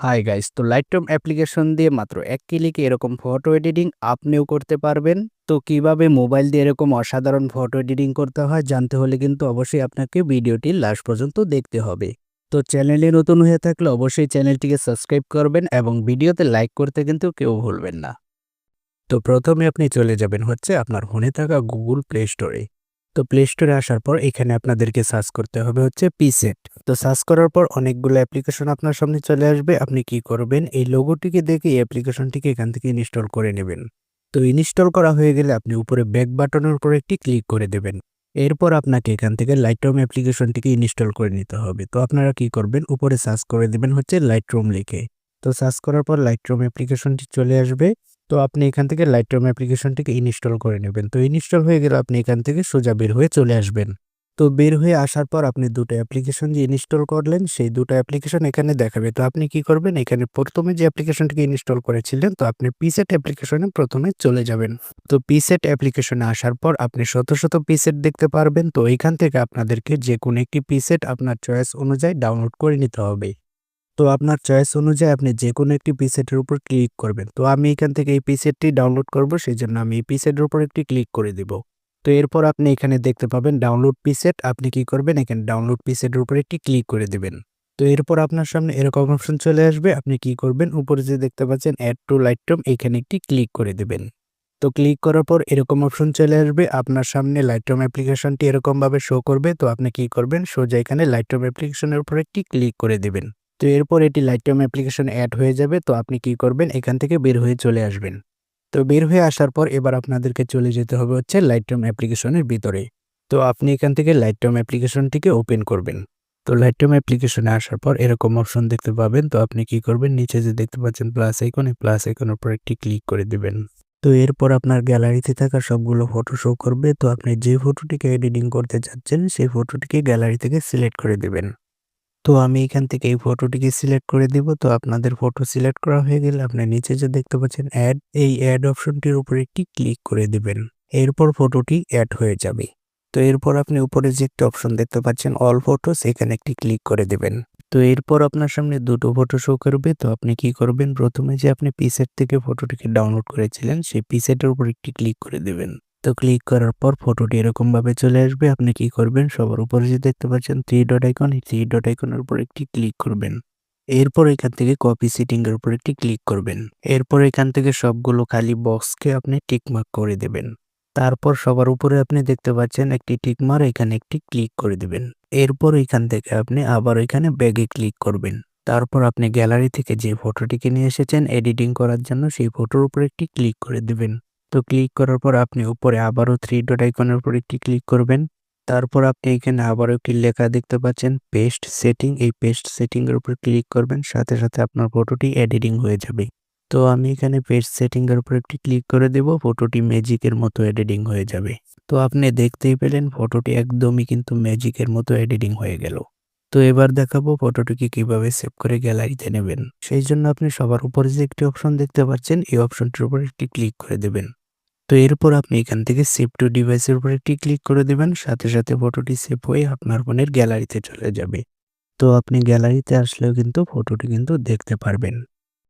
Hi guys, তো Lightroom application দিয়ে মাত্র এক ক্লিকে এরকম ফটো এডিটিং আপনিও করতে পারবেন। তো কিভাবে মোবাইল দিয়ে এরকম অসাধারণ ফটো এডিটিং করতে হয় জানতে হলে কিন্তু অবশ্যই আপনাকে ভিডিওটি লাস্ট পর্যন্ত দেখতে হবে। তো চ্যানেলে নতুন হয়ে থাকলে অবশ্যই চ্যানেলটিকে সাবস্ক্রাইব করবেন এবং ভিডিওতে লাইক করতে কিন্তু কেউ ভুলবেন না। তো প্রথমে আপনি চলে যাবেন হচ্ছে আপনার ফোনে থাকা গুগল প্লে স্টোরে। তো প্লে স্টোরে আসার পর এখানে আপনাদেরকে সার্চ করতে হবে হচ্ছে পিসেট। তো সার্চ করার পর অনেকগুলো অ্যাপ্লিকেশন আপনার সামনে চলে আসবে। আপনি কি করবেন, এই লোগোটিকে দেখে এই অ্যাপ্লিকেশনটিকে এখান থেকে ইনস্টল করে নেবেন। তো ইনস্টল করা হয়ে গেলে আপনি উপরে ব্যাক বাটনের উপর একটি ক্লিক করে দেবেন। এরপর আপনাকে এখান থেকে লাইটরুম অ্যাপ্লিকেশনটিকে ইনস্টল করে নিতে হবে। তো আপনারা কি করবেন, উপরে সার্চ করে দেবেন হচ্ছে লাইটরুম লিখে। তো সার্চ করার পর লাইটরুম অ্যাপ্লিকেশনটি চলে আসবে। তো আপনি এখান থেকে লাইটরুম অ্যাপ্লিকেশনটিকে ইনস্টল করে নেবেন। তো ইনস্টল হয়ে গেলে আপনি এখান থেকে সোজা বের হয়ে চলে আসবেন। তো বের হয়ে আসার পর আপনি দুটো অ্যাপ্লিকেশন যে ইনস্টল করলেন সেই দুটো অ্যাপ্লিকেশন এখানে দেখাবে। তো আপনি কি করবেন, এখানে প্রথমে যে অ্যাপ্লিকেশনটিকে ইনস্টল করেছিলেন তো আপনি পিসেট অ্যাপ্লিকেশনে প্রথমে চলে যাবেন। তো পিসেট অ্যাপ্লিকেশনে আসার পর আপনি শত শত পিসেট দেখতে পারবেন। তো এখান থেকে আপনাদেরকে যে কোনো একটি পিসেট আপনার চয়েস অনুযায়ী ডাউনলোড করে নিতে হবে। তো আপনার চয়েস অনুযায়ী আপনি যে কোনো একটি পিসেটের উপর ক্লিক করবেন। তো আমি এখান থেকে এই পিসেটটি ডাউনলোড করব, সেই জন্য আমি এই পিসেটের উপর একটি ক্লিক করে দিব। তো এরপর আপনি এখানে দেখতে পাবেন ডাউনলোড পিসেট। আপনি কি করবেন, এখানে ডাউনলোড পিসেটের উপর একটি ক্লিক করে দিবেন। তো এরপর আপনার সামনে এরকম অপশন চলে আসবে। আপনি কি করবেন, উপরে যে দেখতে পাচ্ছেন অ্যাড টু লাইটরুম, এখানে একটি ক্লিক করে দিবেন। তো ক্লিক করার পর এরকম অপশন চলে আসবে। আপনার সামনে লাইটরুম অ্যাপ্লিকেশনটি এরকম ভাবে শো করবে। তো আপনি কি করবেন, সোজা এখানে লাইটরুম অ্যাপ্লিকেশনের উপর একটি ক্লিক করে দিবেন। তো এরপর এটি লাইটরুম অ্যাপ্লিকেশন অ্যাড হয়ে যাবে। তো আপনি কি করবেন, এখান থেকে বের হয়ে চলে আসবেন। তো বের হয়ে আসার পর এবার আপনাদেরকে চলে যেতে হবে হচ্ছে লাইটরুম অ্যাপ্লিকেশনের ভিতরে। তো আপনি এখান থেকে লাইটরুম অ্যাপ্লিকেশনটিকে ওপেন করবেন। তো লাইটরুম অ্যাপ্লিকেশনে আসার পর এরকম অপশন দেখতে পাবেন। তো আপনি কি করবেন, নিচে যে দেখতে পাচ্ছেন প্লাস আইকন, এই প্লাস আইকনের উপর একটি ক্লিক করে দিবেন। তো এরপর আপনার গ্যালারিতে থাকা সবগুলো ফটো শো করবে। তো আপনি যে ফটোটিকে এডিটিং করতে চাচ্ছেন সেই ফটোটিকে গ্যালারি থেকে সিলেক্ট করে দিবেন। তো আমি এখান থেকে এই ফটোটিকে সিলেক্ট করে দিব। তো আপনাদের ফটো সিলেক্ট করা হয়ে গেলে আপনি নিচে যে দেখতে পাচ্ছেন অ্যাড, এই অ্যাড অপশনটির উপর একটি ক্লিক করে দিবেন। এরপর ফটোটি অ্যাড হয়ে যাবে। তো এরপর আপনি উপরে যে একটা অপশন দেখতে পাচ্ছেন অল ফটোস, এখানে একটি ক্লিক করে দিবেন। তো এরপর আপনার সামনে দুটো ফটো শো করবে। তো আপনি কি করবেন, প্রথমে যে আপনি পিসেট থেকে ফটোটিকে ডাউনলোড করেছিলেন সেই পিসেটের উপর একটি ক্লিক করে দিবেন। তো ক্লিক করার পর ফটোটি এরকম ভাবে চলে আসবে। আপনি কি করবেন, সবার উপরে যে দেখতে পাচ্ছেন থ্রি ডট আইকন, এই থ্রি ডট আইকনের উপর একটি ক্লিক করবেন। এরপর এখান থেকে কপি সেটিং এর উপর একটি ক্লিক করবেন। এরপর এখান থেকে সবগুলো খালি বক্সকে আপনি টিকমার্ক করে দেবেন। তারপর সবার উপরে আপনি দেখতে পাচ্ছেন একটি টিকমার্ক, এখানে একটি ক্লিক করে দিবেন। এরপর এখান থেকে আপনি আবার এখানে ব্যাগে ক্লিক করবেন। তারপর আপনি গ্যালারি থেকে যে ফটোটিকে নিয়ে এসেছেন এডিটিং করার জন্য সেই ফটোর উপর একটি ক্লিক করে দিবেন। তো ক্লিক করার পর আপনি উপরে আবারও থ্রি ডট আইকনের উপর একটি ক্লিক করবেন। তারপর আপনি এখানে আবারও একটি লেখা দেখতে পাচ্ছেন পেস্ট সেটিং, এই পেস্ট সেটিং এর উপর ক্লিক করবেন। সাথে সাথে আপনার ফটোটি এডিটিং হয়ে যাবে। তো আমি এখানে পেস্ট সেটিং এর উপর একটি ক্লিক করে দেব, ফটোটি ম্যাজিকের মতো এডিটিং হয়ে যাবে। তো আপনি দেখতেই পেলেন ফটোটি একদমই কিন্তু ম্যাজিকের মতো এডিটিং হয়ে গেল। তো এবার দেখাবো ফটোটিকে কিভাবে সেভ করে গ্যালারিতে নেবেন। সেই জন্য আপনি সবার উপরে যে একটি অপশন দেখতে পাচ্ছেন এই অপশনটির উপর একটি ক্লিক করে দেবেন। তো এরপর আপনি এখান থেকে সেভ টু ডিভাইসের উপর একটি ক্লিক করে দেবেন। সাথে সাথে ফটোটি সেভ হয়ে আপনার ফোনের গ্যালারিতে চলে যাবে। তো আপনি গ্যালারিতে আসলেও কিন্তু ফটোটি কিন্তু দেখতে পারবেন।